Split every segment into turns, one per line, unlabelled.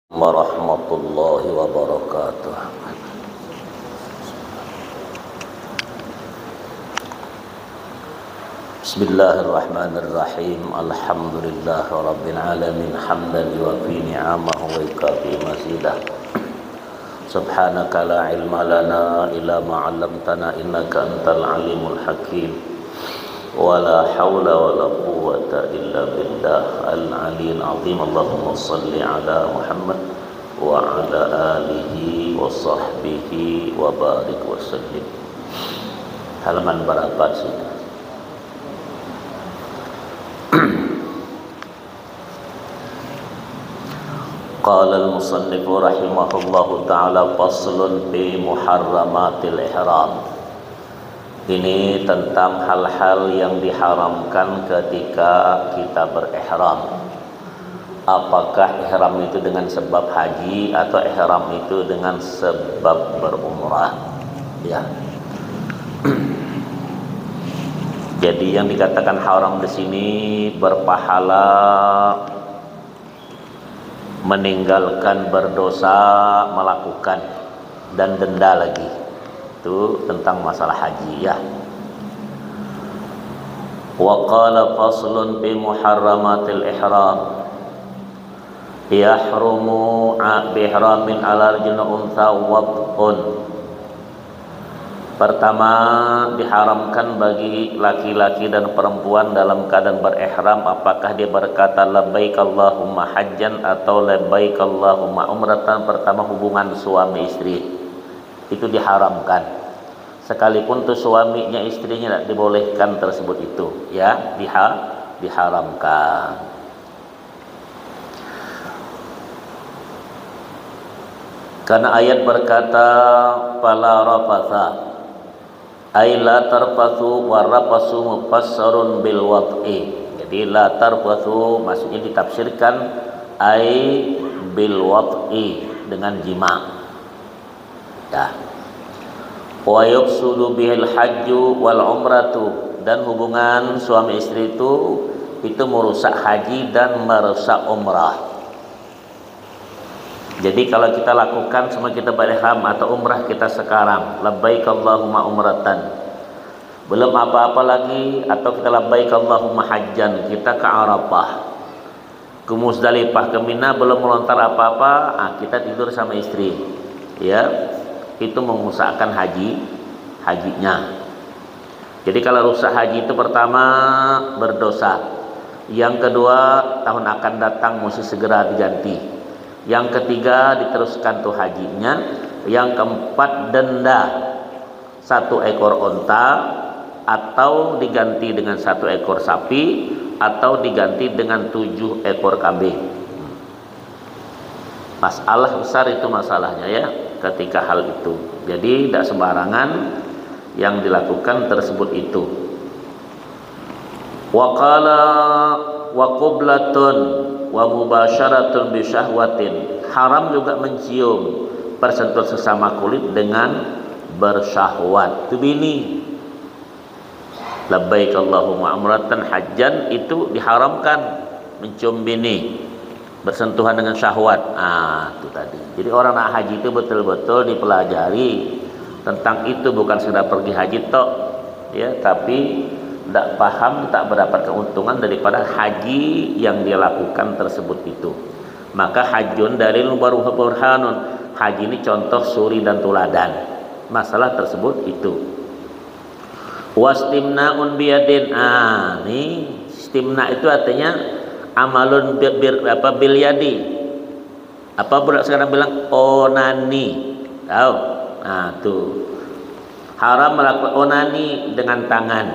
Warahmatullahi wabarakatuh. Bismillahirrahmanirrahim. Alhamdulillahi rabbil alamin hamdan yuwafi ni'amahu wa yukafi mazidah. Subhanaka la ilma lana illa ma 'allamtana innaka antal alimul hakim. Wala hawla wala quwwata illa billah al-'aliyyil 'azim. Allahumma shalli ala Muhammad wa ala alihi wa sahbihi wa barik wa sallim. Halaman berapa sudah? Qala al-musannif rahimahullahu ta'ala faslun fi muharramatil ihram. Ini tentang hal-hal yang diharamkan ketika kita berihram. Apakah ihram itu dengan sebab haji atau ihram itu dengan sebab berumrah? Ya. Jadi yang dikatakan haram di sini berpahala, meninggalkan berdosa, melakukan, dan denda lagi. Itu tentang masalah haji ya. Wa qala faslun fi muharramatil ihram. Yahrumu bihramin ala rajulin untha wad'un. Pertama, diharamkan bagi laki-laki dan perempuan dalam keadaan berihram apakah dia berkata labbaik Allahumma hajjan atau labbaik Allahumma umratan. Pertama, hubungan suami istri itu diharamkan, sekalipun tuh suaminya istrinya tidak dibolehkan tersebut itu ya, diharamkan. Karena ayat berkata fala rafatha ay la tarfathu wa rafathu mufassarun bil wad'i. Jadi la tarfathu maksudnya ditafsirkan ay bil wad'i, dengan jima. Ya. Wa yaqsudu bihil hajju wal umratu, dan hubungan suami istri itu merusak haji dan merusak umrah. Jadi kalau kita lakukan semua, kita berihram atau umrah kita sekarang labbaik Allahumma umratan, belum apa-apa lagi, atau kita labbaik Allahumma hajjan, kita ke Arafah, ke Muzdalifah, ke Mina, belum melontar apa-apa, kita tidur sama istri ya, itu mengusahkan hajinya. Jadi kalau rusak haji itu pertama berdosa, yang kedua tahun akan datang mesti segera diganti, yang ketiga diteruskan tuh hajinya, yang keempat denda 1 ekor onta, atau diganti dengan 1 ekor sapi, atau diganti dengan 7 ekor kambing. Masalah besar itu masalahnya ya ketika hal itu. Jadi tidak sembarangan yang dilakukan tersebut itu. Wa qala wa qublatun wa mubasyaratun bi syahwatin. Haram juga mencium, bersentuh sesama kulit dengan bersyahwat. Itu bini. Labbaik Allahumma umratan hajjan, itu diharamkan mencium bini, bersentuhan dengan syahwat. Itu tadi. Jadi orang nak haji itu betul-betul dipelajari tentang itu, bukan sekedar pergi haji tok ya, tapi tidak paham, tak mendapat keuntungan daripada haji yang dia lakukan tersebut itu. Maka hajjun dalil baru burhanun, haji ini contoh suri dan tuladan masalah tersebut itu. Wastimna'un biyadin. Ini istimna itu artinya amalun bil yadi. Apa budak sekarang bilang onani. Tahu? Tuh. Haram melakukan onani dengan tangan.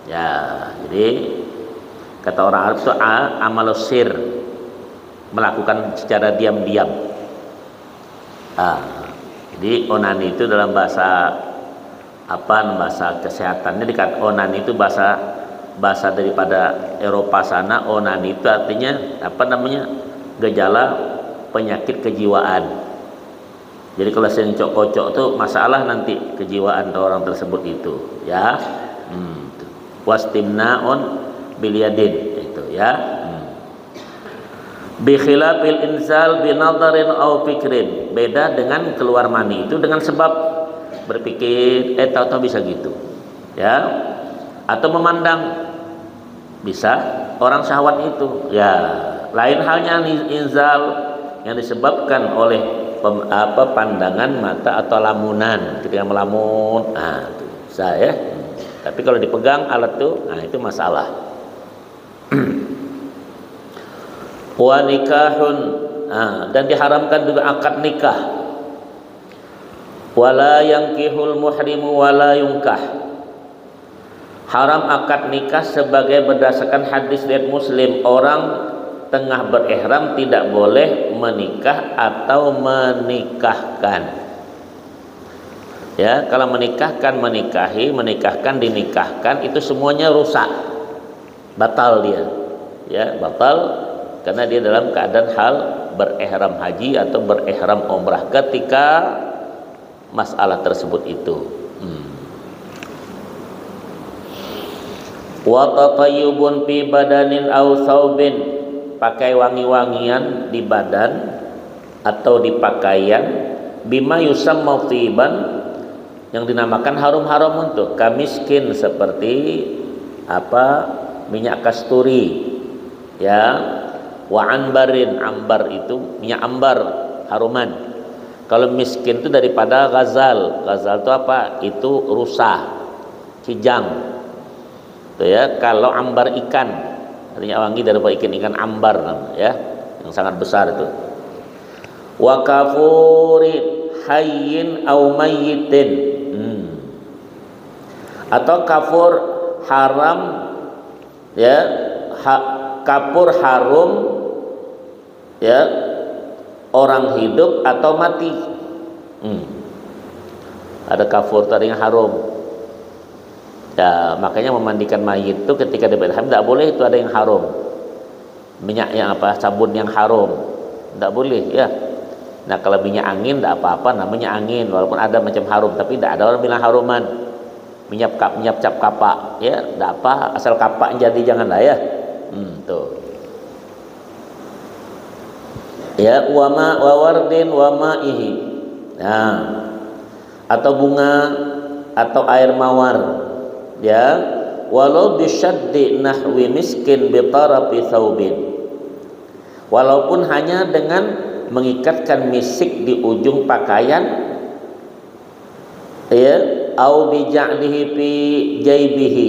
Ya, jadi kata orang Arab itu amalus sir, melakukan secara diam-diam. Jadi onani itu dalam bahasa bahasa kesehatannya dikatakan onani itu bahasa daripada Eropa sana. Onani itu artinya gejala penyakit kejiwaan. Jadi kalau sering kocok itu masalah nanti kejiwaan orang tersebut itu ya. Wastimna'un bilyadin itu ya. Bi khilafil inzal bi nadharin aw fikrin. Beda dengan keluar mani itu dengan sebab berpikir, tahu-tahu bisa gitu. Ya. Atau memandang, bisa orang syahwat itu. Ya, lain halnya inzal yang disebabkan oleh pandangan mata atau lamunan, ketika melamun, itu bisa ya. Tapi kalau dipegang alat tuh, itu masalah. Wa nikahun, dan diharamkan juga akad nikah. Wala yankihul muhrimu wala yunkah. Haram akad nikah sebagai berdasarkan hadis riwayat Muslim, orang tengah berihram tidak boleh menikah atau menikahkan. Ya, kalau menikahkan, menikahi, menikahkan, dinikahkan, itu semuanya rusak, batal dia. Ya, batal karena dia dalam keadaan hal berihram haji atau berihram umrah ketika masalah tersebut itu. Wa tatayyubun fi badanin aw thawbin, pakai wangi-wangian di badan atau di pakaian, bima yusamma thiban, yang dinamakan harum-harum untuk kamiskin, seperti minyak kasturi, ya, wa anbarin, ambar itu minyak ambar, haruman. Kalau miskin itu daripada ghazal. Ghazal itu apa? Itu rusa, kijang. Itu ya. Kalau ambar ikan, artinya wangi daripada ikan ambar, ya, yang sangat besar itu. Wa kafuri hayyin aw mayyitin, atau kafur haram, ya, kapur harum, ya, orang hidup atau mati. Ada kafur tadi yang harum. Ya, makanya memandikan mayit itu ketika di berihram tidak boleh, itu ada yang harum. Minyak yang sabun yang harum, tidak boleh ya. Nah, kalau minyak angin tidak apa-apa, namanya angin, walaupun ada macam harum, tapi tidak ada orang bilang haruman. Minyak cap kapak, ya, tidak apa, asal kapak jadi, janganlah ya. Tuh. Ya, wa wardin wa ma'ihi. Nah, atau bunga atau air mawar. Ya, walau bisyaddi nahwi miskin bi tarafi thawbin, walaupun hanya dengan mengikatkan misik di ujung pakaian, ya, au bi ja'lihi fi jaybihi.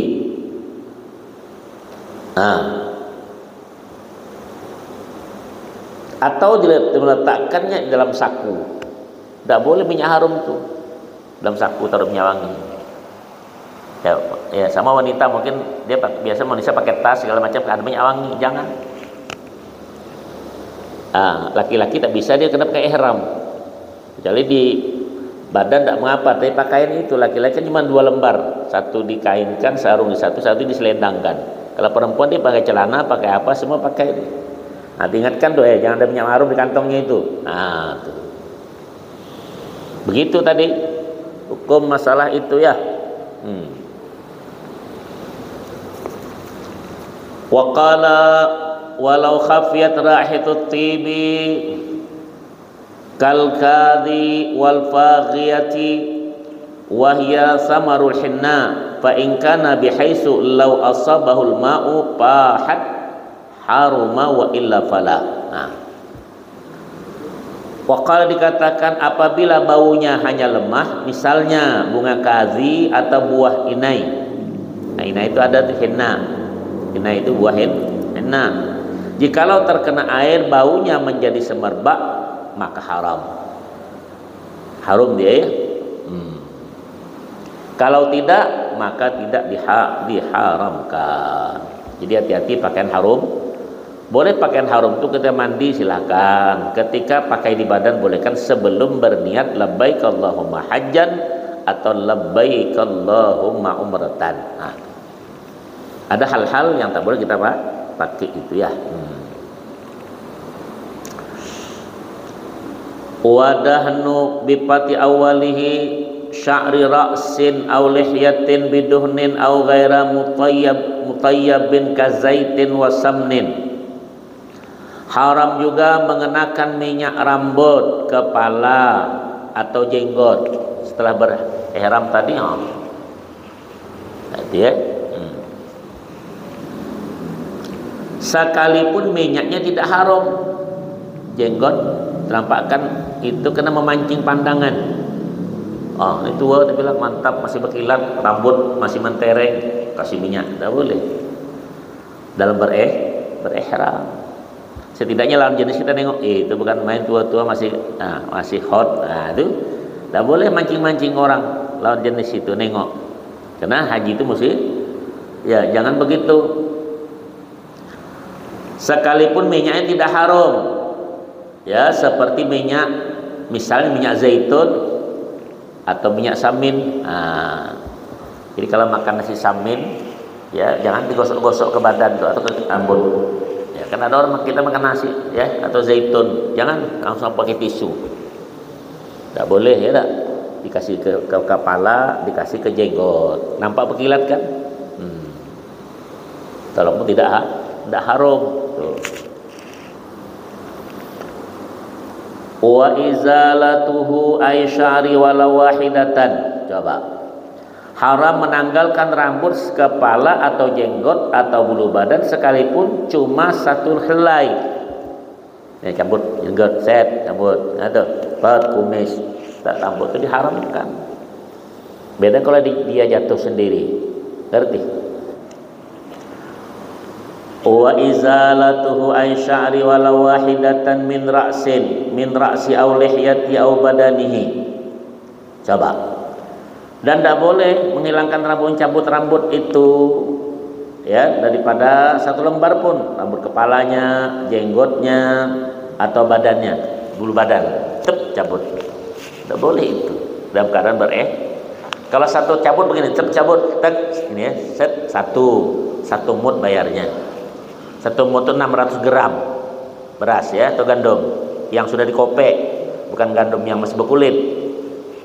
Atau diletakkannya dalam saku. Tidak boleh minyak harum itu dalam saku taruh minyak wangi. Ya, sama wanita mungkin dia biasa manusia pakai tas segala macam, ada minyak wangi, jangan. Laki-laki tak bisa, dia kena pakai ihram. Kecuali di badan tak mengapa, tapi pakaian itu laki-laki cuma 2 lembar, satu dikainkan, sarung di satu diselendangkan. Kalau perempuan dia pakai celana, pakai apa, semua pakai. Diingatkan tuh, jangan ada minyak harum di kantongnya itu. Tuh. Begitu tadi hukum masalah itu ya. Wa qala walau khafiyat rahitut tibi kal kadhi wal faghiyati wa hiya samarul hinna fa in kana bihaitsu law asabahu al ma'u fahat haruma wa illa fala. Wa qala, dikatakan apabila baunya hanya lemah, misalnya bunga kazi atau buah inai. Inai itu ada henna. Inai itu buah henna. Jikalau terkena air baunya menjadi semerbak, maka haram. Harum dia ya. Kalau tidak, maka tidak diharamkan. Jadi hati-hati pakaian harum. Boleh pakaian harum itu ketika mandi silakan. Ketika pakai di badan boleh kan, sebelum berniat labbaik Allahumma hajjan atau labbaik Allahumma umratan. Ada hal-hal yang tak boleh kita pakai itu ya. Wadahnu bipati awalihi sya'ri ra'sin aw lihyatin biduhnin aw ghaira mutayyabin kazaitin wa samnin. Haram juga mengenakan minyak rambut, kepala atau jenggot setelah berihram tadi. Nanti ya. Sekalipun minyaknya tidak haram, jenggot terampakkan itu kena memancing pandangan. Ini tua tapi bilang mantap, masih berkilat, rambut masih mentereng, kasih minyak, tidak boleh. Dalam berihram. Setidaknya lawan jenis kita nengok, itu bukan main, tua-tua masih hot. Itu tidak boleh mancing-mancing orang lawan jenis itu, nengok. Karena haji itu mesti, ya jangan begitu. Sekalipun minyaknya tidak haram, ya seperti minyak, misalnya minyak zaitun atau minyak samin. Jadi kalau makan nasi samin, ya jangan digosok-gosok ke badan atau ke rambut. Ya, kan ada orang kita makan nasi, ya atau zaitun, jangan langsung pakai tisu. Tidak boleh, ya tak? Dikasih ke kepala, dikasih ke jenggot. Nampak berkilat kan? Walaupun tidak haram. Tuh. Wa izalatuhu ay sya'ri walau wahidatan. Coba. Haram menanggalkan rambut kepala atau jenggot atau bulu badan sekalipun cuma satu helai. Ini cabut jenggot, cabut. Atau kumis, tak rambut itu diharamkan. Beda kalau dia jatuh sendiri. Ngerti? Wa izalatuhu ay sya'ri walau wahidatan min ra'si aw lihyati aw badanihi. Coba. Dan tidak boleh menghilangkan rambut, cabut rambut itu, ya daripada satu lembar pun, rambut kepalanya, jenggotnya atau badannya, bulu badan, cabut. Tidak boleh itu dalam keadaan Kalau satu cabut begini, cabut, ini ya, satu mud bayarnya. Satu mud itu 600 gram beras ya atau gandum yang sudah dikopek, bukan gandum yang masih berkulit.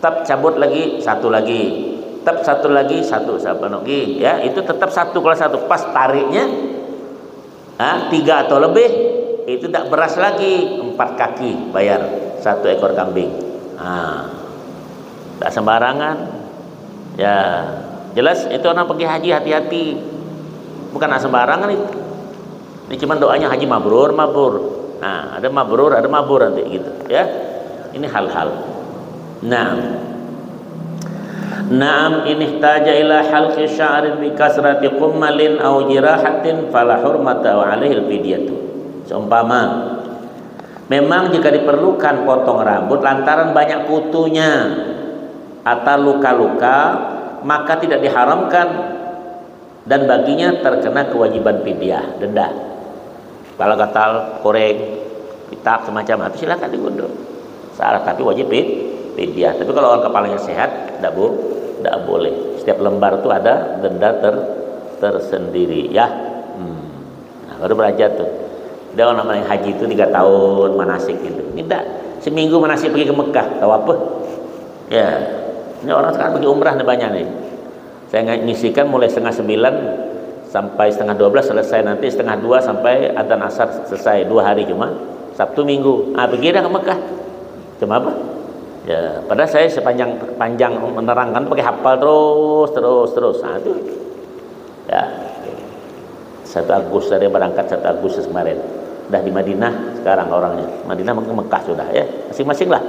Cabut lagi, satu lagi, satu lagi, ya itu tetap satu. Kalau satu pas tariknya 3 atau lebih, itu tak beras lagi, 4 kaki bayar 1 ekor kambing. Tak sembarangan, ya jelas itu orang pergi haji hati-hati, bukan sembarangan itu. Ini cuma doanya haji mabrur. Ada mabrur, ada mabur nanti gitu, ya. Ini hal-hal. Naam in ihtaja ila halqi sya'rin bi kasrati qummalin aw jirahatin fala hurmata wa alaihi al-fidyatu. Seumpama memang jika diperlukan potong rambut lantaran banyak kutunya atau luka-luka, maka tidak diharamkan dan baginya terkena kewajiban fidyah, denda. Kalau gatal, koreng, pitak semacam itu silakan digundul. Salah tapi wajib fidyah. Tapi kalau orang kepalanya sehat, tidak boleh. Setiap lembar itu ada denda tersendiri, ya. Baru belajar tuh. Dia orang namanya haji itu 3 tahun manasik gitu. Tidak, seminggu manasik pergi ke Mekah, tahu apa? Ya, ini orang sekarang pergi umrah nih banyak nih. Saya ngisikan mulai 8:30 sampai 11:30 selesai, nanti 1:30 sampai adzan asar selesai, 2 hari cuma Sabtu Minggu. Pergi dah ke Mekah. Cuma apa? Ya, padahal saya sepanjang menerangkan pakai hafal terus. Itu ya 1 Agustus dari berangkat 1 Agustus kemarin. Udah di Madinah sekarang orangnya. Madinah ke Mekah sudah ya. Masing-masing lah.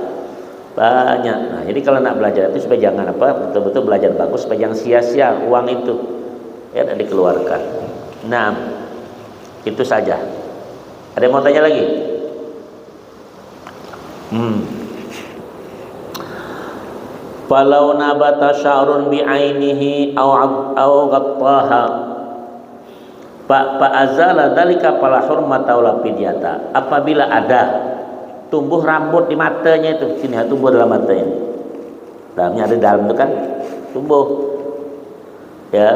Banyak. Jadi kalau nak belajar itu supaya jangan betul-betul belajar bagus supaya jangan sia-sia uang itu. Ya dikeluarkan. Itu saja. Ada yang mau tanya lagi? Falau nabata sya'run bi'ainihi aw ghattaha fa azala dzalika fala hurmata wala fidyata. Apabila ada tumbuh rambut di matanya itu, sini tumbuh dalam matanya. Dalamnya ada dalam itu kan tumbuh. Ya.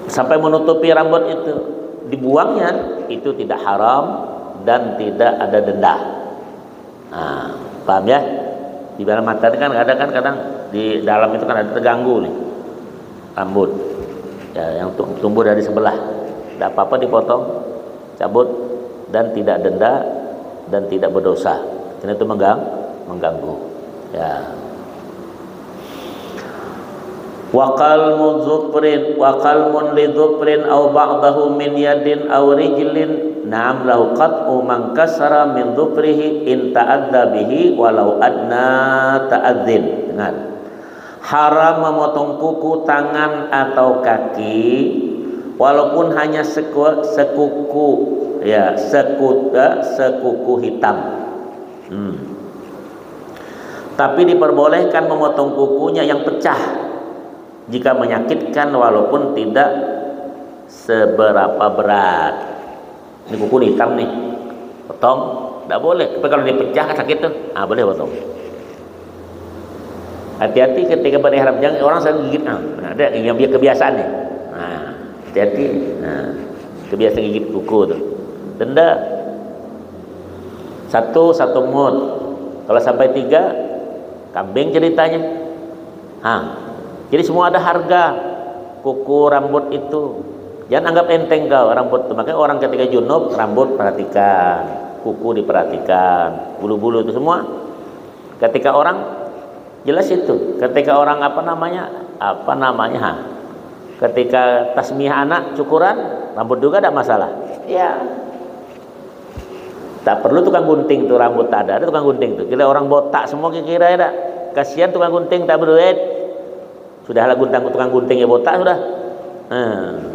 Sampai menutupi rambut itu, dibuangnya itu tidak haram dan tidak ada denda. Paham ya? Di dalam mata kan kadang di dalam itu kan ada terganggu nih rambut ya, yang tumbuh dari sebelah. Tidak apa-apa dipotong cabut, dan tidak denda dan tidak berdosa. Karena itu mengganggu. Ya. Wa qalmu dzufrin wa qalmun li dzufrin aw ba'dahu min yadin aw rijlin na'am lahu qat'u man kasara min dzufrihi in ta'adza bihi walau adna ta'adzin. Dengar. Haram memotong kuku tangan atau kaki walaupun hanya sekuku ya, sekuku hitam. Tapi diperbolehkan memotong kukunya yang pecah jika menyakitkan walaupun tidak seberapa berat. Ini kuku hitam nih, potong, tidak boleh. Tapi kalau dipecah kan sakit tuh, boleh potong. Hati-hati ketika berihram, jangan orang sering gigit. Ada yang biar kebiasaan nih. Hati-hati. Kebiasaan gigit kuku tuh. Denda satu mut. Kalau sampai 3 kambing ceritanya. Jadi semua ada harga kuku, rambut itu. Jangan anggap enteng kau rambut itu. Makanya orang ketika junub rambut perhatikan, kuku diperhatikan, bulu-bulu itu semua. Ketika orang jelas itu. Ketika orang ketika tasmiyah anak cukuran, rambut juga ada masalah. Ya. Tak perlu tukang gunting tuh rambut, tak ada tukang gunting tuh. Kira orang botak semua kira ada. Kasihan tukang gunting tak berduit. Sudahlah tukang gunting ya botak sudah.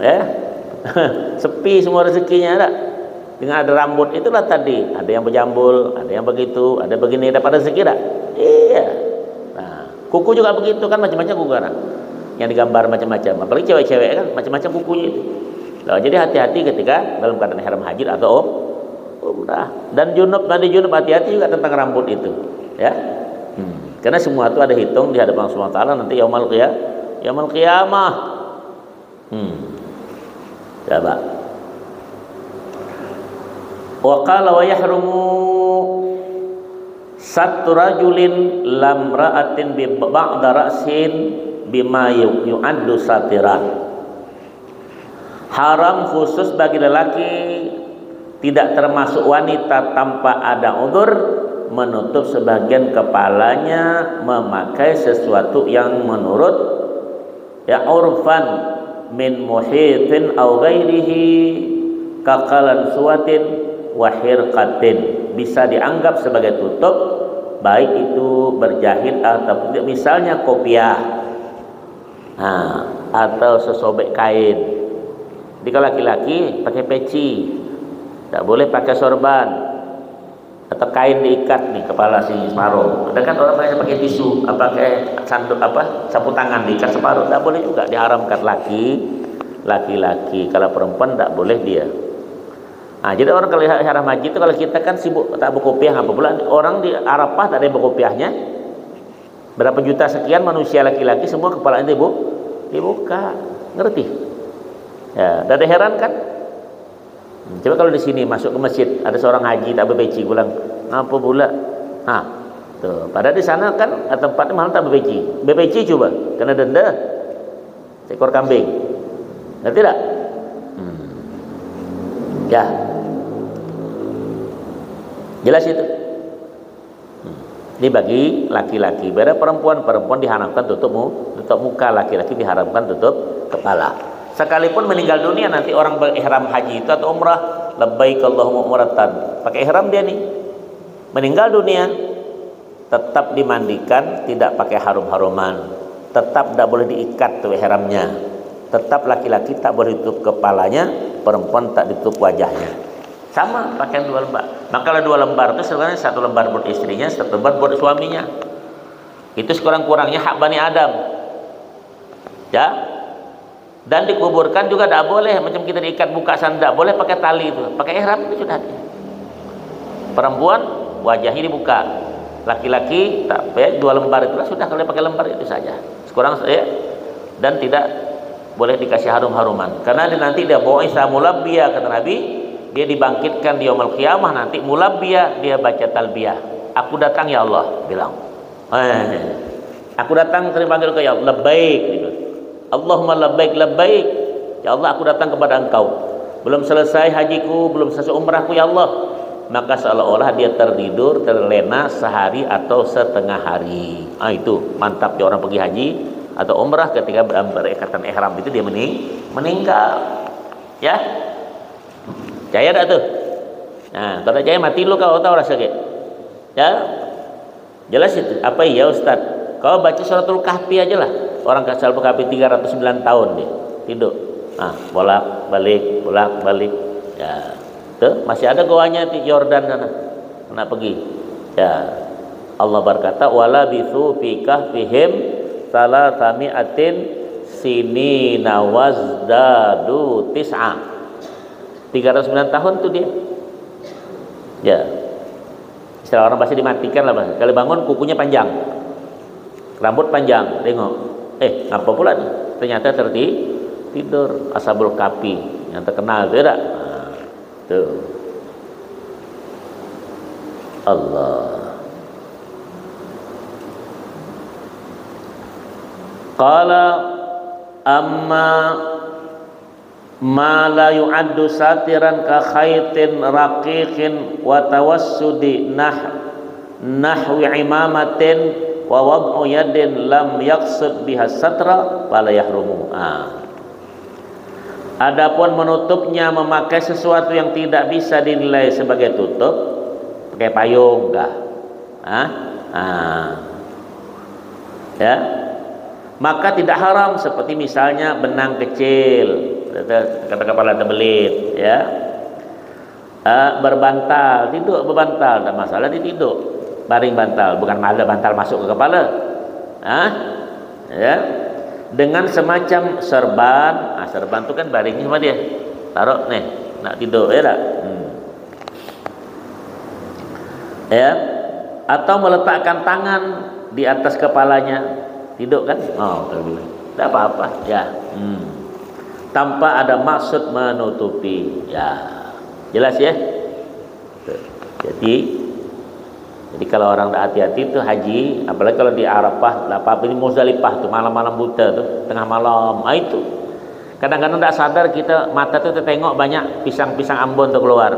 Ya. Sepi semua rezekinya ada. Dengan ada rambut itulah tadi, ada yang berjambul, ada yang begitu, ada begini, dapat rezeki tak? Iya. Nah, kuku juga begitu kan, macam-macam kuku kan. Yang digambar macam-macam. Apalagi cewek-cewek kan macam-macam kukunya itu. Nah, jadi hati-hati ketika dalam keadaan ihram haji atau umrah. Dan mandi junub hati-hati juga tentang rambut itu, ya. Karena semua itu ada hitung di hadapan Allah Subhanahu wa taala nanti yaumul qiyamah. Coba. Wa qala wa yahrumu sattu rajulin lam ra'atin bi ba'da ra'sin bima yu'addu satiran. Haram khusus bagi lelaki, tidak termasuk wanita tanpa ada udzur, menutup sebagian kepalanya memakai sesuatu yang menurut urfan min muhitin aw ghairihi kakalan suwatin wa hirqatin, bisa dianggap sebagai tutup baik itu berjahit atau tidak, misalnya kopiah atau sesobek kain. Jadi kalau laki-laki pakai peci, tidak boleh pakai sorban atau kain diikat nih kepala si separuh. Ada kan orang banyak pakai tisu, pakai sapu tangan diikat separuh, tidak boleh juga, diharamkan laki-laki. Kalau perempuan tidak boleh dia. Jadi orang kalau ihram haji itu, kalau kita kan sibuk tak berkopiah apa pula, orang di Arafah tak ada yang berkopiahnya. Berapa juta sekian manusia laki-laki semua kepalanya dibuka, ngerti? Ya, dah heran kan? Coba kalau di sini masuk ke masjid ada seorang haji tak berpeci, bilang apa pula? Tuh, padahal di sana kan tempatnya mahal tak berpeci. Berpeci coba, kena denda seekor kambing. Ngerti tak? Ya. Jelas itu. Ini bagi laki-laki. Beda perempuan diharamkan tutup muka, laki-laki diharamkan tutup kepala. Sekalipun meninggal dunia nanti orang berihram haji itu atau umrah, labbaik Allahumma umratan, pakai ihram dia nih, meninggal dunia tetap dimandikan, tidak pakai harum-haruman, tetap tidak boleh diikat tuh ihramnya, tetap laki-laki tak boleh tutup kepalanya, perempuan tak ditutup wajahnya, sama pakaian 2 lembar. Maka kalau 2 lembar itu sebenarnya 1 lembar buat istrinya, 1 lembar buat suaminya. Itu sekurang-kurangnya hak Bani Adam, ya. Dan dikuburkan juga tidak boleh macam kita diikat buka sana, tidak boleh pakai tali itu, pakai ihram itu sudah. Perempuan wajahnya dibuka, laki-laki tak pakai 2 lembar itu sudah, kalau pakai lembar itu saja sekurang saya. Dan tidak boleh dikasih harum-haruman, karena nanti dia bawa isa mulabbiya, kata Nabi, dia dibangkitkan di yaumul qiyamah nanti mulabbiya, dia baca talbiyah, aku datang ya Allah, bilang aku datang terpanggil ke ya Allah, labbaik, Allahumma labbaik labbaik, ya Allah aku datang kepada engkau. belum selesai hajiku, belum selesai umrahku ya Allah, maka seolah-olah dia tertidur, terlena sehari atau setengah hari. Itu mantap dia orang pergi haji atau umrah, ketika berikatan ihram itu dia meninggal. Ya, jaya tak tuh? Nah, kalau jaya mati lu kau tahu rasa ke? Ya, jelas itu. Apa ya Ustaz? Kau baca suratul kahfi aja lah. Orang suratul kahfi 309 tahun dia tidur. Bolak balik. Ya, tuh masih ada goanya di Yordan sana. Kena pergi. Ya, Allah berkata wala bithu fi kahfihim salasami'atin sinina wazdadu tis'a. 309 tahun tuh dia. Ya. Istilah orang pasti dimatikan lah, Mas. Kalau bangun kukunya panjang. Rambut panjang, tengok. Ngapa pula nih? Ternyata tidur Ashabul Kahfi yang terkenal itu tak? Tuh. Allah. Qala amma ma la yu'addu satiran ka khaytin raqiqin wa tawassudi nahwi imamatin wa wad'u yadin lam yaqsud biha satra fala yahrumu. Adapun menutupnya memakai sesuatu yang tidak bisa dinilai sebagai tutup, pakai payung enggak? Ya. Maka tidak haram, seperti misalnya benang kecil, kata kepala terbelit, ya. Berbantal, tidur berbantal, tidak masalah ditidur. Baring bantal, bukan malah bantal masuk ke kepala. Ya. Dengan semacam serban, serban itu kan baringnya sama dia. Taruh nih, nak tidur, ya tak? Ya. Atau meletakkan tangan di atas kepalanya. Tidur kan? Tidak apa-apa, ya. Tanpa ada maksud menutupi, ya. Jelas ya? Jadi kalau orang tak hati-hati itu haji, apalagi kalau di Arafah, ini Muzdalifah tuh malam-malam buta tuh, tengah malam, itu. Kadang-kadang tak sadar kita mata tuh tertengok banyak pisang-pisang Ambon tuh keluar.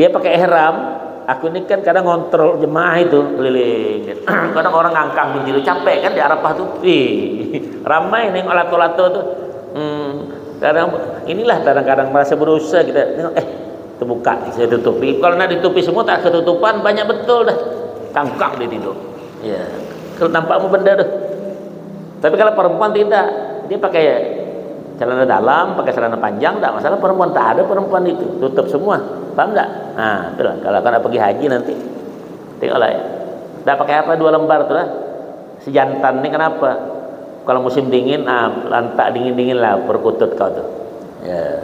Dia pakai ihram. Aku ini kan kadang ngontrol jemaah itu keliling. Kadang orang ngangkang begitu, capek kan di Arafah tuh. Ramai nengok lato-lato tuh. Kadang-kadang merasa berusaha kita nengok, terbuka, saya tutupi. Kalau nak ditutupi semua tak ketutupan, banyak betul dah. Kangkang dia tidur. Ya. Kalau nampakmu benda tuh. Tapi kalau perempuan tidak, dia pakai celana dalam, pakai celana panjang, tak masalah. Perempuan tak ada perempuan itu, tutup semua. Paham tak? Itulah. Kalau kau nak pergi haji nanti, tengoklah ya. Tak pakai apa 2 lembar tu lah. Si jantan ni kenapa? Kalau musim dingin, lantak dingin-dingin lah perkutut kau tu. Ya.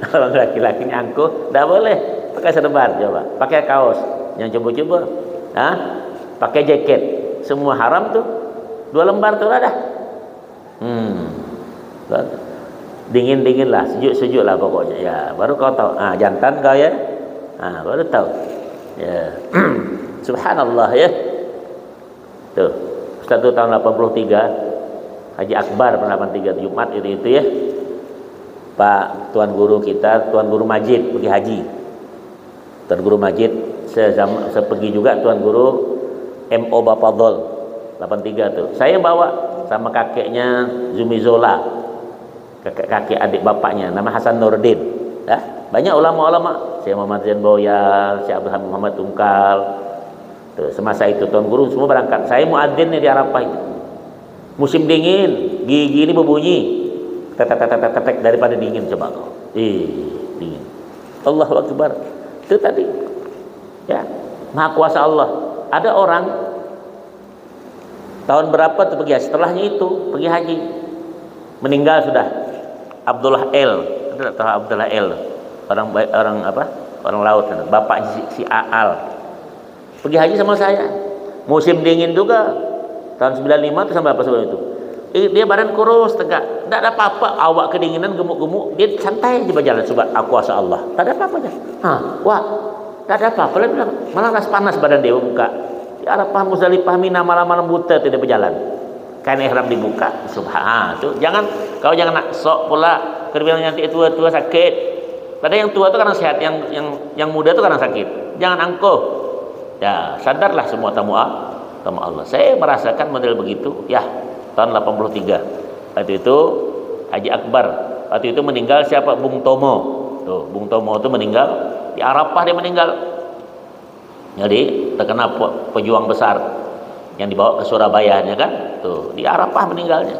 Kalau laki-laki angkuh, tak boleh. Pakai serban coba. Pakai kaos. Yang coba-coba. Pakai jaket. Semua haram tu. 2 lembar tu lah dah. Dingin-dingin lah, sejuk-sejuk lah pokoknya. Ya, baru kau tahu. Jantan kau ya. Baru tahu. Ya. Subhanallah ya. Tuh. Ustaz tu tahun 83, Haji Akbar tahun 83 Jumat itu ya. Pak Tuan Guru kita, Tuan Guru Majid pergi haji. Tuan Guru Majid saya pergi juga Tuan Guru MO Bapadzol 83 tuh. Saya bawa sama kakeknya Zumi Zola. Kakek adik bapaknya nama Hasan Nurdin. Banyak ulama-ulama, Syekh Muhammad Zain Boyal, Syekh Abdul Muhammad Tungkal. Tuh, semasa itu Tuan Guru semua berangkat. Saya muadzin nih di Arafah itu. Musim dingin, gigi ini berbunyi. Tetek daripada dingin coba kau. Dingin. Allahu Akbar. Itu tadi. Ya, Maha Kuasa Allah. Ada orang tahun berapa tuh pergi haji? Setelahnya itu pergi haji. Meninggal sudah. Abdullah L. Ada tahu Abdullah L. Orang apa? Orang laut, bapak si Aal. Pergi haji sama saya. Musim dingin juga. Tahun 95 itu sampai apa sebelum itu? Dia badan kurus, tegak. Tak ada apa-apa. Awak kedinginan, gemuk-gemuk. Dia santai aja berjalan. Sebab kuasa Allah. Tak ada apa-apa aja. Tak ada apa-apa. Malah rasa panas badan dia buka. Di Arafah, Muzdalifah, Mina, malam-malam buta tidak berjalan. Kain ihram dibuka. Subhanallah. Jangan nak sok pula Kalau bilang nanti tua sakit. Padahal yang tua itu karena sehat, yang muda itu karena sakit. Jangan angkuh. Ya, sadarlah semua tamu Allah. Saya merasakan model begitu ya tahun 83. Waktu itu Haji Akbar. Waktu itu meninggal siapa? Bung Tomo. Tuh, Bung Tomo itu meninggal di Arafah, dia meninggal. Jadi terkena pejuang besar yang dibawa ke Surabaya, ya kan? Tuh, di Arafah meninggalnya.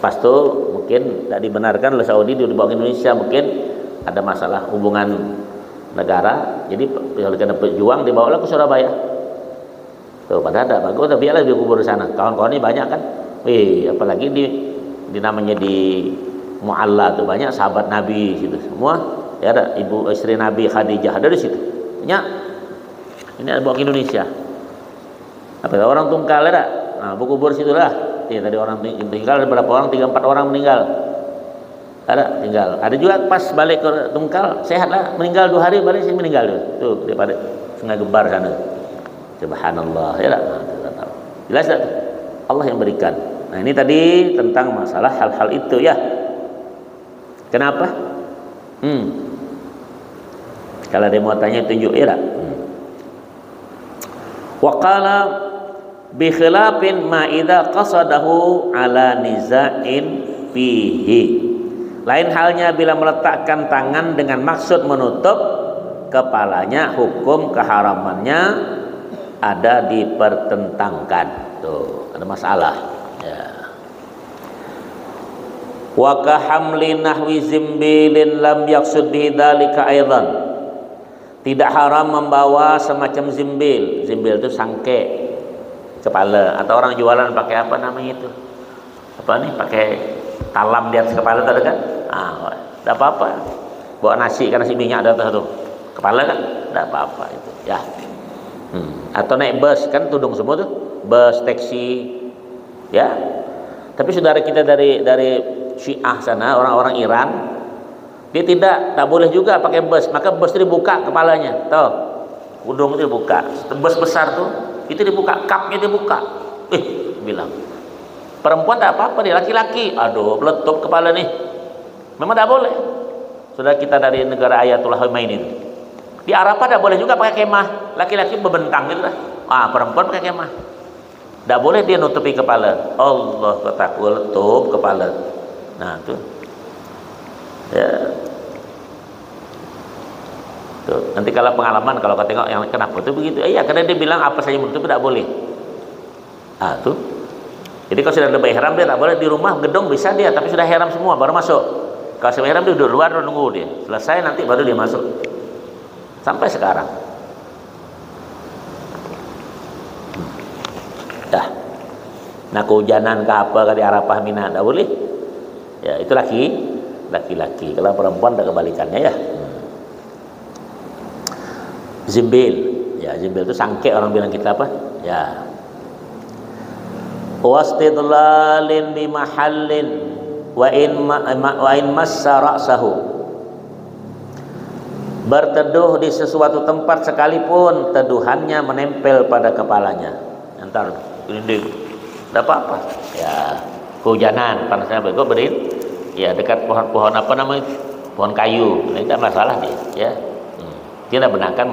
Pas tuh mungkin tidak dibenarkan oleh Saudi dibawa ke Indonesia, mungkin ada masalah hubungan negara, jadi kalau kena pejuang dibawa ke Surabaya. Tuh, padahal ada bagus, tapi biarlah dikubur di sana. Kawan-kawan ini banyak kan? Apalagi di namanya di Mu'alla tuh banyak sahabat Nabi situ semua. Ya ada ibu istri Nabi Khadijah ada di situ. Banyak. Ini ada bawa ke Indonesia. Apa orang tungkal ada? Nah, kubur situ lah. Tadi orang tinggal berapa orang? 3-4 orang meninggal. Ada tinggal. Ada juga pas balik ke Tungkal sehat lah, meninggal 2 hari balik sih meninggal tuh daripada Sungai Gebar sana. Subhanallah ya lah. Jelas tak? Allah yang berikan. Nah ini tadi tentang masalah hal-hal itu ya. Kenapa? Kalau dia mau tanya tunjuk ya. Waqala bi khilafin ma idza qasadahu ala niza'in fihi. Lain halnya bila meletakkan tangan dengan maksud menutup kepalanya, hukum keharamannya ada dipertentangkan. Tuh, ada masalah. Ya. Wa ka hamli nahwi zimbilin lam yaqsud bihi dzalika aidan. Tidak haram membawa semacam zimbil. Zimbil itu sangke kepala, atau orang jualan pakai apa namanya itu? Apa nih? Pakai talam di atas kepala itu kan? Tidak apa-apa. Bawa nasi minyak di atas tuh. Kepala kan? Tidak apa-apa itu. Ya. Atau naik bus kan tudung semua tuh. Bus, taksi. Ya. Tapi saudara kita dari Syiah sana, orang-orang Iran, dia tak boleh juga pakai bus, maka bus itu dibuka kepalanya, tahu? Udung itu dibuka, bus besar tuh, itu dibuka, kapnya dibuka. Bilang, perempuan tak apa-apa dia, laki-laki, aduh, meletup kepala nih, memang tak boleh. Saudara kita dari negara Ayatullah Khomeini itu, di Arafah tak boleh juga pakai kemah, laki-laki membentang gitu lah, perempuan pakai kemah, tak boleh dia nutupi kepala. Allah ketakut letup kepala. Nah tuh. Ya. Tuh, nanti kalau pengalaman kalau kau tengok yang kenapa itu begitu. Iya, karena dia bilang apa saja menutup tidak boleh. Tuh. Jadi kalau sudah lebih ihram dia tak boleh, di rumah gedung bisa dia, tapi sudah ihram semua baru masuk. Kalau sudah ihram dia duduk luar nunggu dia. Selesai nanti baru dia masuk. Sampai sekarang. Dah. Nah, kehujanan ke apa di Arafah Mina tak boleh. Ya, itu laki-laki. Kalau perempuan tak kebalikannya ya. Zimbil. Ya, zimbil itu sangke orang bilang kita apa? Ya. Wastidlalin bi mahallin wa in massa ra'sahu. Berteduh di sesuatu tempat sekalipun teduhannya menempel pada kepalanya. Entar gelinding. Enggak apa-apa. Ya, kehujanan, panasnya begitu berin. Ya, dekat pohon-pohon apa namanya? Pohon kayu. Nah, tidak masalah dia, ya. Dia tidak benarkan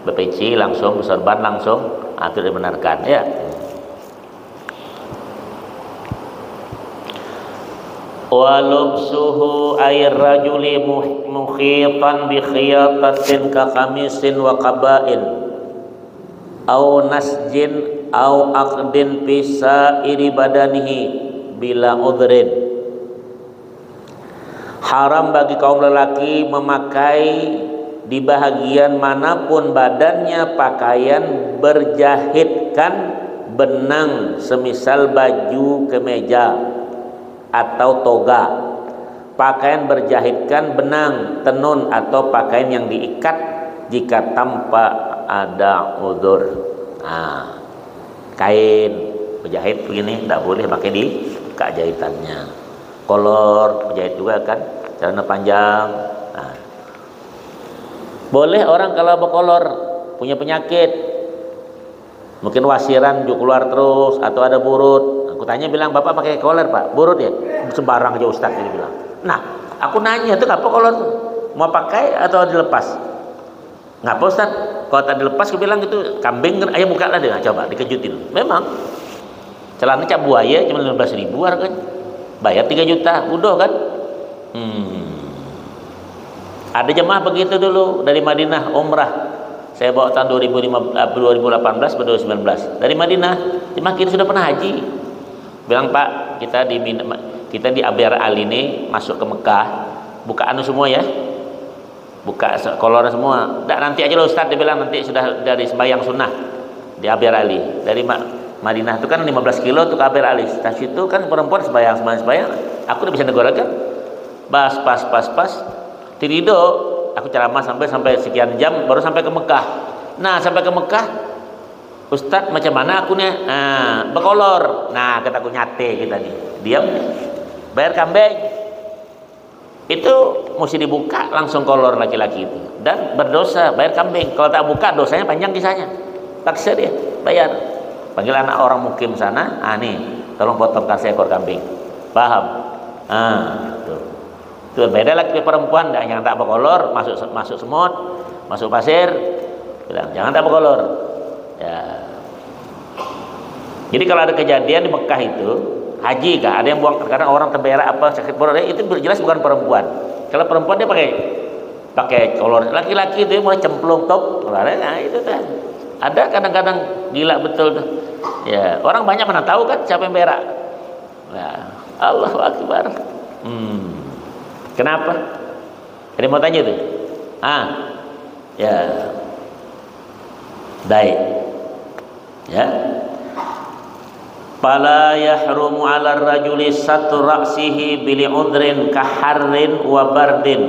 BPC langsung bersorban langsung, itu dibenarkan, ya. Walubsuhu air rajuli mukhitan bi khiyatatin ka khamisin wa qabain au nasjin au aqdin pisa iri badanihi bila udhrin. Haram bagi kaum lelaki memakai di bahagian manapun badannya pakaian berjahitkan benang, semisal baju kemeja atau toga. Pakaian berjahitkan benang, tenun atau pakaian yang diikat jika tanpa ada udzur. Kain berjahit begini tidak boleh pakai di kak jahitannya. Kolor berjahit juga kan, celana panjang. Boleh orang kalau berkolor punya penyakit, mungkin wasiran juga keluar terus atau ada burut, Aku tanya bilang, bapak pakai kolor pak? Burut ya? Sembarang aja Ustaz dia bilang. Nah, aku nanya itu ngapa kolor? Mau pakai atau dilepas? Ngapa Ustaz? Kalau tak dilepas, aku bilang itu kambing kan, ayo buka lah dia. Nah, coba dikejutin. Memang celana cap buaya cuma 15.000 harganya. Bayar 3 juta, udah kan? Ada jemaah begitu dulu dari Madinah umrah. Saya bawa tahun 2018 atau 2019 dari Madinah. Di Makkah sudah pernah haji. Bilang Pak, kita di Abyar Ali ini masuk ke Mekah, buka anu semua ya, buka kolor semua. Nanti aja loh Ustaz, dia bilang nanti sudah dari sembahyang sunnah di Abyar Ali. Dari Madinah itu kan 15 kilo untuk Abyar Ali. Stasiun itu kan perempuan sembahyang. Aku udah bisa negarakan. Pas. Tirido, aku ceramah sampai sekian jam baru sampai ke Mekah. Nah, sampai ke Mekah, Ustadz macam mana aku nih? Berkolor. Nah, kataku nyate kita nih. Diam. Bayar kambing. Itu mesti dibuka langsung kolor laki-laki itu. Dan berdosa, bayar kambing. Kalau tak buka dosanya panjang kisahnya. Paksa dia, bayar. Panggil anak orang mukim sana, nih, tolong potongkan seekor kambing. Paham? Tuh. Tuh beda lagi perempuan, yang tak berkolor, masuk semut, masuk pasir, bilang jangan tak berkolor. Ya. Jadi kalau ada kejadian di Mekah itu, haji kah, ada yang buang, karena orang terberak apa sakit perut, itu jelas bukan perempuan. Kalau perempuan dia pakai kolor, laki-laki itu mulai cemplung top, nah itu kan. Ada kadang-kadang gila betul tuh. Ya, orang banyak mana tahu kan siapa yang berak. Nah, Allahu Akbar. Kenapa? Ada mau tanya tuh? Ya. Baik. Ya. Fala yahrumu 'ala ar-rajuli satru ra'sihi bil 'udrin kaharrin wa bardin.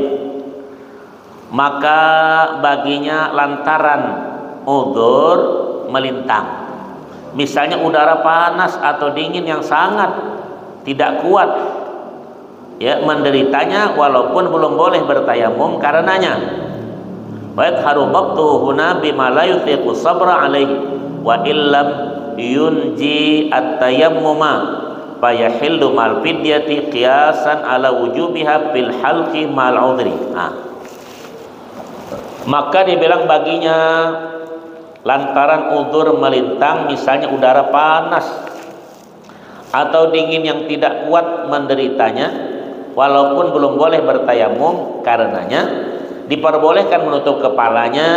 Maka baginya lantaran udzur melintang. Misalnya udara panas atau dingin yang sangat tidak kuat, ya, menderitanya walaupun belum boleh bertayamum karenanya. Wa yadharu dhabtu huna bima la yuthiqu sabra alaihi wa illam yunji at-tayammuma fa yahillu mal fidyati qiyasan ala wujubiha bil halqi mal udhri. Maka dibilang baginya lantaran udzur melintang, misalnya udara panas atau dingin yang tidak kuat menderitanya walaupun belum boleh bertayamum karenanya, diperbolehkan menutup kepalanya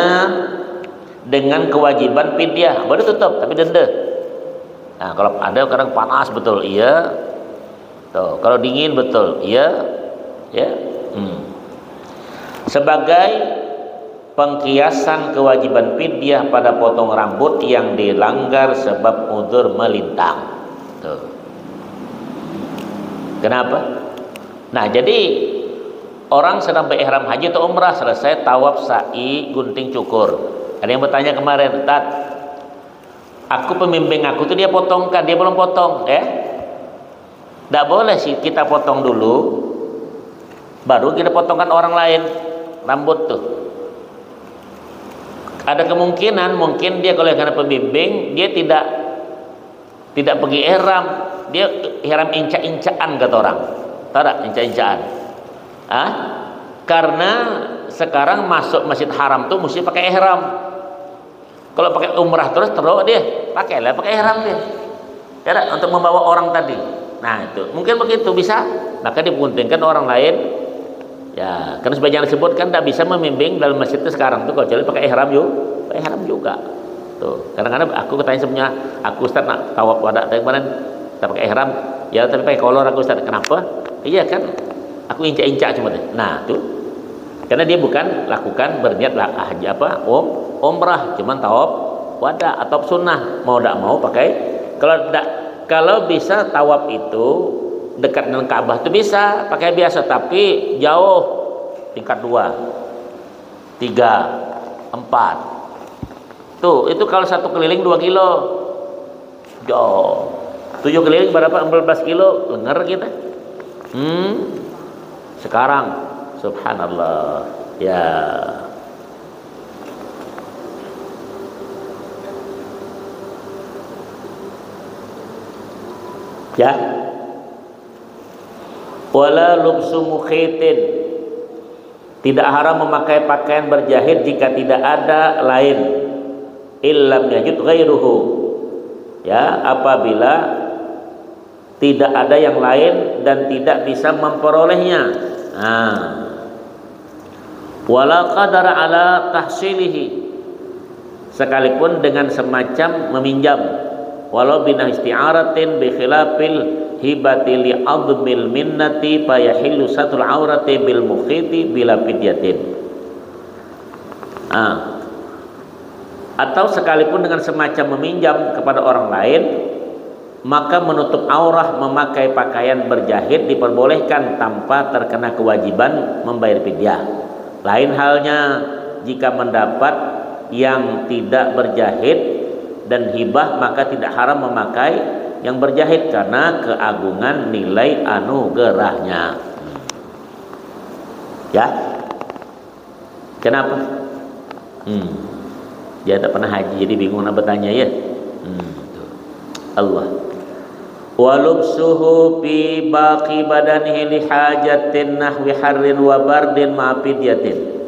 dengan kewajiban fidyah. Boleh tutup tapi denda. Nah, kalau ada kadang panas betul, iya. Tuh, kalau dingin betul, iya. Ya. Sebagai pengkiasan kewajiban fidyah pada potong rambut yang dilanggar sebab udzur melintang. Tuh. Kenapa? Nah, jadi orang sedang berihram haji atau umrah, selesai tawaf, sa'i, gunting cukur. Ada yang bertanya kemarin, Tat, aku pembimbing aku tuh dia potongkan, dia belum potong, Tidak boleh sih kita potong dulu, baru kita potongkan orang lain rambut tuh. Ada kemungkinan mungkin dia kalau karena pembimbing dia tidak pergi ihram, dia ihram inca-incaan kata orang. Tahu tak inca-incaan? Karena sekarang masuk Masjid Haram tuh mesti pakai ihram. Kalau pakai umrah terus dia pakailah pakai ihram dia. Ya, untuk membawa orang tadi. Nah, itu mungkin begitu bisa. Maka dipuntingkan orang lain. Ya, karena sebagian disebutkan tidak bisa membimbing dalam masjid itu sekarang tuh kecuali pakai ihram juga. Tuh, kadang-kadang aku ketanya sebenarnya, aku Ustaz nak tawaf wada kemarin tak pakai ihram, ya tapi pakai kolor aku Ustaz. Kenapa? Iya kan, aku inca-inca cuma deh. Nah, tuh. Karena dia bukan lakukan berniat haji umrah, cuman tawaf wada atau sunnah. Mau tidak mau pakai. Kalau bisa tawaf itu dekat dengan Ka'bah itu bisa pakai biasa, tapi jauh tingkat 2, 3, 4. Tuh, itu kalau satu keliling 2 kilo. Jauh. 7 keliling berapa? 14 kilo. Dengar kita. Sekarang subhanallah. Ya. Ya. Wala lubsu mukhitin, tidak haram memakai pakaian berjahit jika tidak ada lain. Illam yajid ghairuhu, ya, apabila tidak ada yang lain dan tidak bisa memperolehnya. Wala qadara ala tahsilihi, sekalipun dengan semacam meminjam, walau bina isti'aratin bi khilafil hibati li admil minnati fa yahillu satul aurati bil mukhiti bila fidyatin. Atau sekalipun dengan semacam meminjam kepada orang lain, maka menutup aurah memakai pakaian berjahit diperbolehkan tanpa terkena kewajiban membayar fidyah. Lain halnya jika mendapat yang tidak berjahit dan hibah, maka tidak haram memakai yang berjahit karena keagungan nilai anugerahnya. Ya, kenapa? Dia tak pernah haji jadi bingung nak bertanya ya. Allah. Walubsuhu fi baqi badanihi li hajatin nahwi harrin wa bardin ma fidyatin.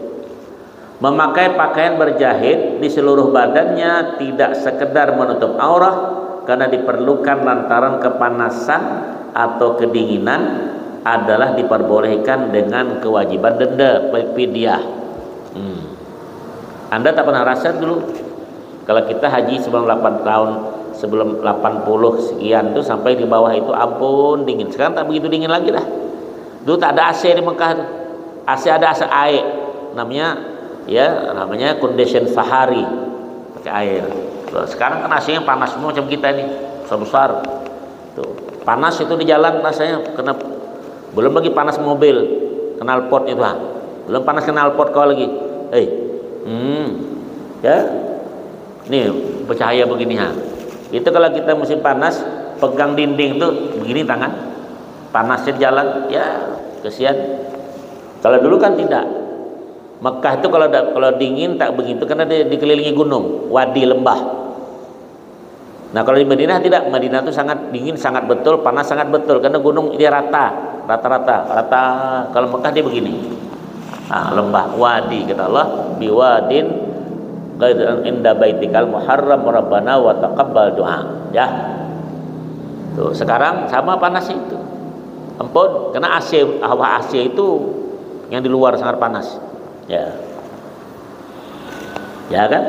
Memakai pakaian berjahit di seluruh badannya tidak sekedar menutup aurah karena diperlukan lantaran kepanasan atau kedinginan, adalah diperbolehkan dengan kewajiban denda fidyah. Anda tak pernah rasa dulu kalau kita haji sebelum 8 tahun, sebelum 80 sekian tuh sampai di bawah itu ampun dingin. Sekarang tak begitu dingin lagi dah. Dulu tak ada AC di Mekah tuh. AC ada AC air, namanya condition sahari, pakai air. Sekarang kan AC-nya panas semua macam kita ini, besar. Tuh, panas itu di jalan rasanya, kena, belum lagi panas mobil, knalpot itu belum panas knalpot kau lagi. Ya, nih bercahaya begini Itu kalau kita musim panas, pegang dinding tuh begini tangan, panasnya di jalan, ya kesian. Kalau dulu kan tidak. Mekah itu kalau dingin tak begitu karena dia dikelilingi gunung, wadi, lembah. Nah kalau di Madinah tidak, Madinah itu sangat dingin, sangat betul, panas sangat betul karena gunung dia rata. Kalau Mekah dia begini, lembah, wadi, kata Allah, biwadin inda baitikal muharram rabbana wa taqabbal doa. Ya, tuh sekarang sama panas itu, ampun, karena AC, hawa AC itu yang di luar sangat panas. Ya kan.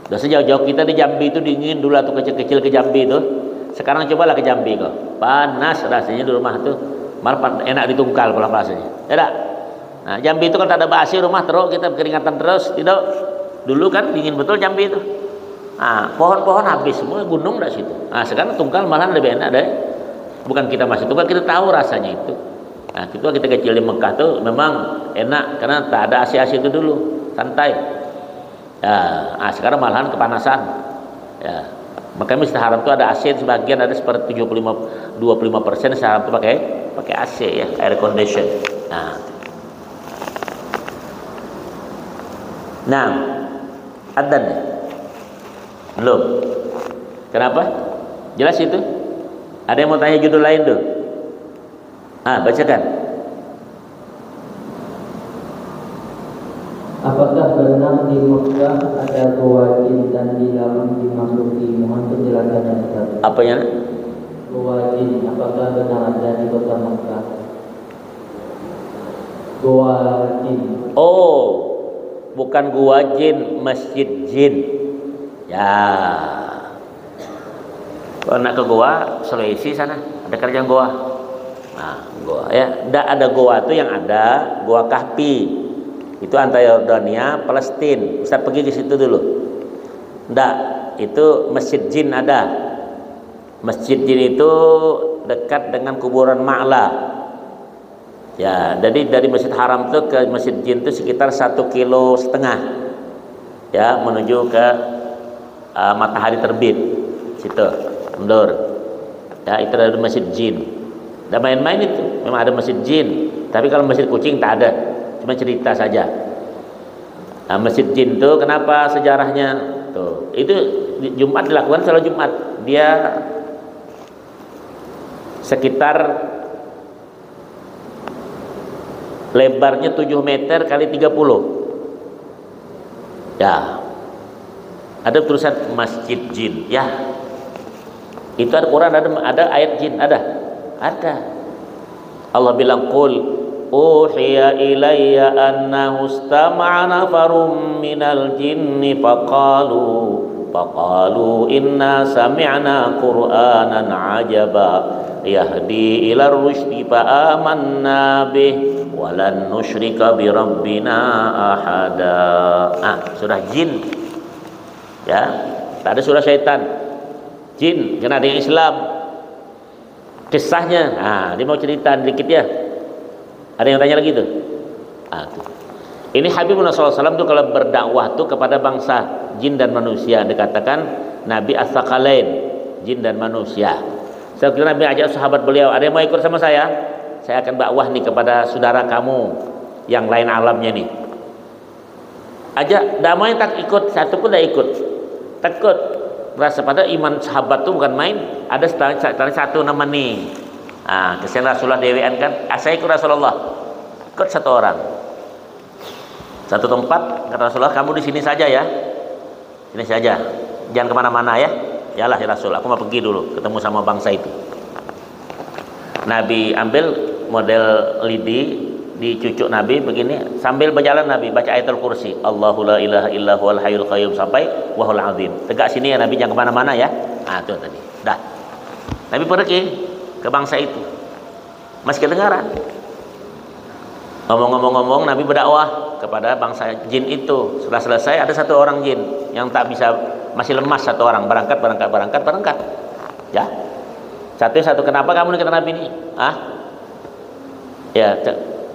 Udah sejauh-jauh kita di Jambi itu dingin dulu atau kecil-kecil ke Jambi itu. Sekarang cobalah ke Jambi kok. Panas rasanya di rumah tuh. Malah enak ditungkal pulang rasanya. Tidak. Nah, Jambi itu kalau tak ada AC rumah terus kita keringatan terus, tidak. Dulu kan dingin betul Jambi itu. Pohon-pohon habis semua, gunung dah situ. Sekarang tungkal malah lebih enak deh. Bukan kita masih tungkal, kita tahu rasanya itu. Kita kecil di Mekah tuh memang enak karena tak ada AC-AC itu dulu, santai. Sekarang malahan kepanasan. Ya, makanya mesti haram tuh ada AC sebagian, ada seperti 25% seharam tuh pakai AC ya, air condition. Nah, adzan ya? Belum. Kenapa? Jelas itu? Ada yang mau tanya judul lain tuh? Bacakan.
Apakah benar di Mekah ada goa jin dan dilarang dimasuki? Mohon penjelasannya Ustaz.
Apa ya?
Goa jin, apakah benar ada di kota Mekah? Goa jin.
Oh, bukan gua jin, masjid jin. Ya. Kalau nak ke goa Sulawesi sana ada kerjaan goa. Goa ya, tidak ada goa tuh yang ada goa Kahfi. Itu antara Yordania, Palestina. Ustaz pergi ke situ dulu. Enggak, itu Masjid Jin ada. Masjid Jin itu dekat dengan kuburan Ma'la. Ya, jadi dari Masjid Haram itu ke Masjid Jin itu sekitar 1,5 kilo. Ya, menuju ke matahari terbit. Situ, mundur. Ya, itu ada Masjid Jin. Tidak main-main itu. Memang ada Masjid Jin. Tapi kalau Masjid Kucing tak ada. Cuma cerita saja. Masjid Jin itu kenapa sejarahnya? Tuh, itu Jumat dilakukan selalu Jumat. Dia sekitar lebarnya 7 meter kali 30. Ya. Ada tulisan masjid jin, ya. Itu ada Quran, ada ayat jin, ada. Allah bilang qul uhiya ilayya annahu istama'a nafarum minal jinni faqalu inna sami'na qur'anan ajaba yahdi ila rusydi fa amanna bih walan nusyrika bi rabbina ahada. Surah jin. Ya, tak ada surah syaitan. Jin kena dengan Islam. Kisahnya, dia mau cerita dikit ya. Ada yang tanya lagi tuh? Tuh. Ini Habibullah SAW tuh kalau berdakwah tuh kepada bangsa jin dan manusia, dikatakan Nabi As-Sakalain, jin dan manusia. Setelah Nabi ajak sahabat beliau, ada yang mau ikut sama saya akan dakwah nih kepada saudara kamu yang lain alamnya nih. Ajak, damai tak ikut, satu pun tak ikut. Takut. Rasa pada iman sahabat tuh bukan main. Ada satu nama nih. Kesian Rasulullah dewean kan. Saya ikut Rasulullah. Ikut satu orang. Satu tempat kata Rasulullah, kamu di sini saja ya. Sini saja. Jangan kemana-mana ya. Yalah ya Rasul, aku mau pergi dulu ketemu sama bangsa itu. Nabi ambil model lidi, dicucuk Nabi begini, sambil berjalan Nabi baca ayatul kursi, Allahu la ilaha illa huwal hayyul qayyum sampai wahul azim. Tegak sini ya Nabi, jangan kemana-mana ya. Itu tadi. Dah. Nabi pergi ke bangsa itu. Masih kedengaran. Ngomong-ngomong Nabi berdakwah kepada bangsa jin itu. Setelah selesai ada satu orang jin yang tak bisa, masih lemas satu orang, berangkat. Ya. Satu kenapa kamu nih kata Nabi ini? Ya,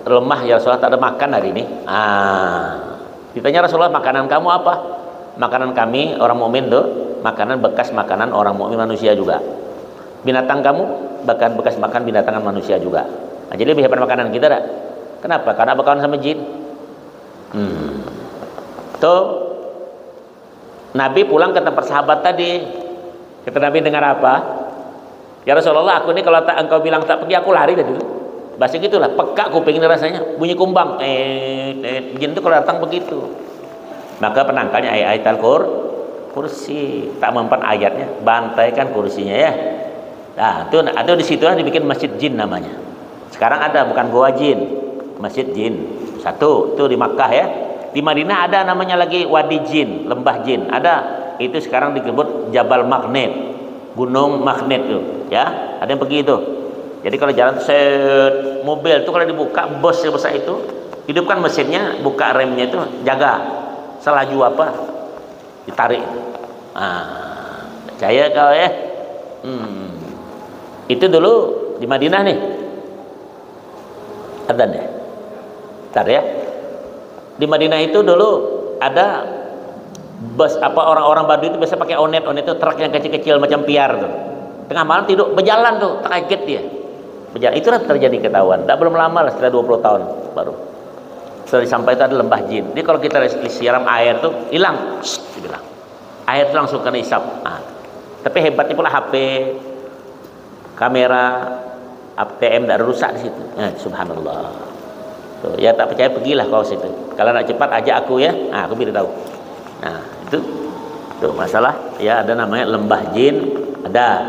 lemah ya Rasulullah, tak ada makan hari ini. Ditanya Rasulullah, makanan kamu apa? Makanan kami orang mukmin tuh, makanan bekas makanan orang mukmin manusia juga. Binatang kamu bahkan bekas makan binatang manusia juga. Jadi lebih hebat makanan kita tak? Kenapa? Karena berkawan sama jin. Tuh Nabi pulang ke tempat sahabat tadi. Kata Nabi, dengar apa? Ya Rasulullah, aku ini kalau tak engkau bilang tak pergi, aku lari tadi. Bahasa gitulah, peka kuping rasanya, bunyi kumbang. Jin itu kalau datang begitu. Maka penangkalnya ayat kursi, tak mempan ayatnya, bantaikan kursinya ya. Itu ada di situ dibikin masjid jin namanya. Sekarang ada, bukan goa jin, masjid jin. Satu, itu di Makkah ya. Di Madinah ada namanya lagi Wadi Jin, lembah jin. Ada, itu sekarang disebut Jabal Magnet, gunung magnet tuh, ya. Ada yang pergi itu. Jadi kalau jalan set mobil tuh kalau dibuka bos sebesar itu, hidupkan mesinnya, buka remnya itu, jaga. Selaju apa? Ditarik. Percaya kau ya? Itu dulu di Madinah nih. Ada deh. Bentar ya. Di Madinah itu dulu ada bus orang-orang Badui itu biasa pakai onet itu truk yang kecil-kecil macam piar tuh. Tengah malam tidur berjalan tuh, kaget dia. Berjalan, itulah terjadi ketahuan. Tak belum lama lah, setelah 20 tahun baru. Setelah sampai itu ada lembah jin. Jadi kalau kita siram air tuh hilang, dibilang. Air itu langsung kena isap. Tapi hebatnya pula HP, kamera, ATM tidak rusak di situ. Subhanallah. Tuh, ya tak percaya pergilah kau situ. Kalau nak cepat ajak aku ya. Aku beritahu. Itu tuh masalah ya, ada namanya lembah jin, ada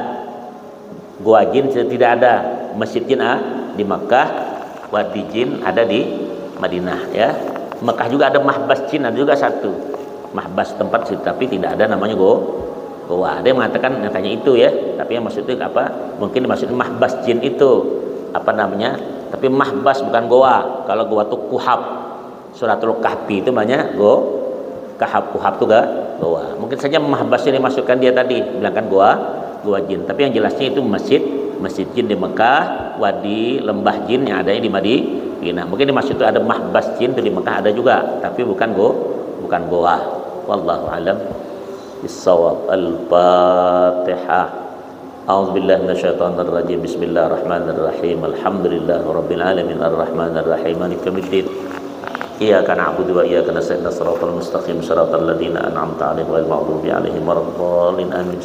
gua jin tidak ada, masjid jin di Makkah, Wadi jin ada di Madinah ya. Makkah juga ada mahbas jin, ada juga satu mahbas tempat situ, tapi tidak ada namanya goa. Ada yang mengatakan katanya itu ya, tapi yang maksudnya apa? Mungkin maksudnya mahbas jin itu apa namanya? Tapi mahbas bukan goa. Kalau goa itu kuhab, suratul kahfi itu namanya kuhab itu goa. Mungkin saja mahbas ini dimasukkan dia tadi bilangkan goa jin. Tapi yang jelasnya itu masjid jin di Mekah, wadi lembah jin yang ada di Madinah. Mungkin dimaksud itu ada mahbas jin itu di Mekah ada juga, tapi bukan goa. Wallahu alam bissawab. Al-Fatihah. A'udzubillahi minasyaitonir rajim. Bismillahirrahmanirrahim. Alhamdulillahirabbil alamin arrahmanir rahim maliki yaumiddin. Iyyaka na'budu wa iyyaka nasta'in. Shiratal mustaqim shiratal ladzina an'amta 'alaihim ghairil maghdubi 'alaihim waladdallin. Amin.